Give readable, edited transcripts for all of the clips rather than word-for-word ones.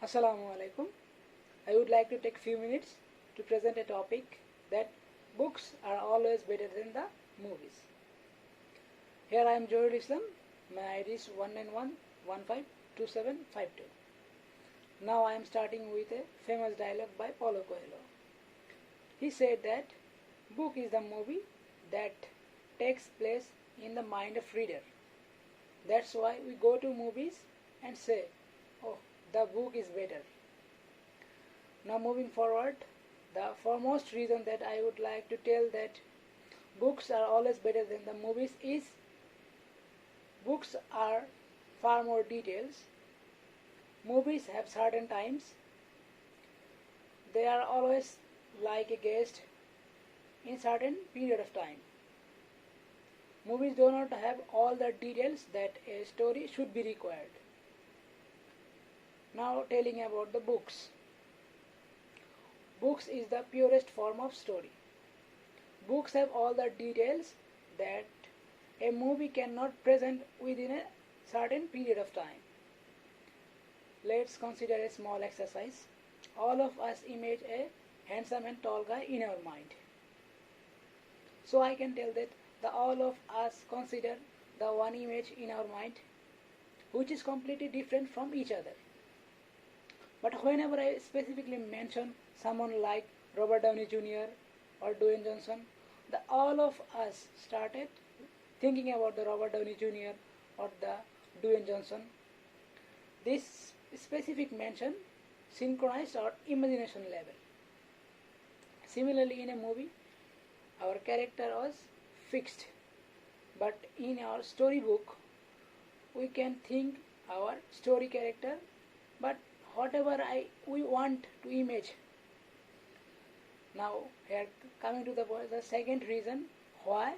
Assalamu alaikum. I would like to take few minutes to present a topic that books are always better than the movies. Here I am Johirul Islam. My ID is 191152752. Now I am starting with a famous dialogue by Paulo Coelho. He said that book is the movie that takes place in the mind of reader. That's why we go to movies and say, oh, the book is better. Now moving forward, the foremost reason that I would like to tell that books are always better than the movies is books are far more details. Movies have certain times. They are always like a guest in certain period of time. Movies do not have all the details that a story should be required. Now telling about the books. Books is the purest form of story. Books have all the details that a movie cannot present within a certain period of time. Let's consider a small exercise. All of us image a handsome and tall guy in our mind. So I can tell that all of us consider the one image in our mind which is completely different from each other. But whenever I specifically mention someone like Robert Downey Jr. or Dwayne Johnson, all of us started thinking about the Robert Downey Jr. or the Dwayne Johnson. This specific mention synchronized our imagination level. Similarly, in a movie, our character was fixed, but in our storybook, we can think our story character, but whatever we want to image. Now here coming to the second reason why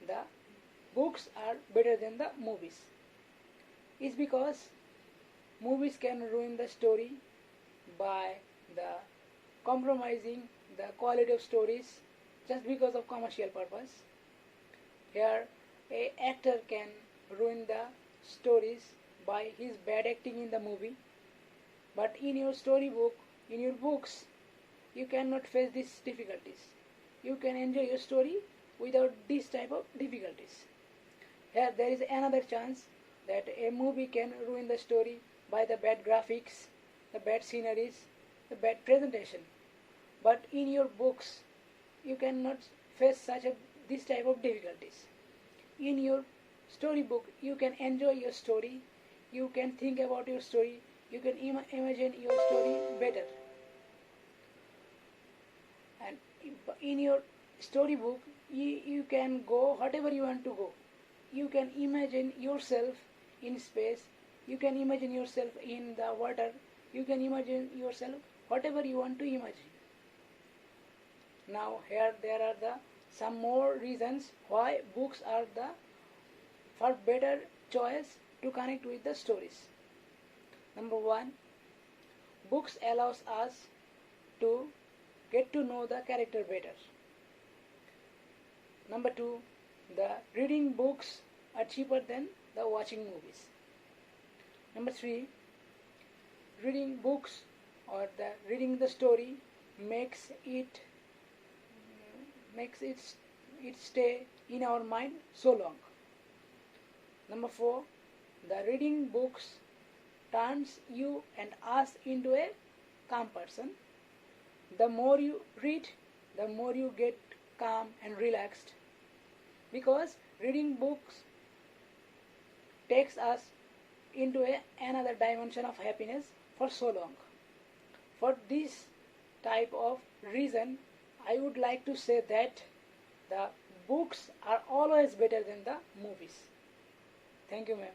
the books are better than the movies is because movies can ruin the story by the compromising the quality of stories just because of commercial purpose. Here a actor can ruin the stories by his bad acting in the movie. But in your storybook, in your books, you cannot face these difficulties. You can enjoy your story without this type of difficulties. Here there is another chance that a movie can ruin the story by the bad graphics, the bad sceneries, the bad presentation. But in your books, you cannot face this type of difficulties. In your storybook, you can enjoy your story, you can think about your story, you can imagine your story better. And in your storybook, you can go whatever you want to go. You can imagine yourself in space, you can imagine yourself in the water, you can imagine yourself whatever you want to imagine. Now here there are some more reasons why books are the far better choice to connect with the stories. Number one, books allows us to get to know the character better. Number two, the reading books are cheaper than the watching movies. Number three, reading books or reading the story makes it stay in our mind so long. Number four, the reading books turns you and us into a calm person. The more you read, the more you get calm and relaxed, because reading books takes us into another dimension of happiness for so long. For this type of reason, I would like to say that the books are always better than the movies. Thank you, ma'am.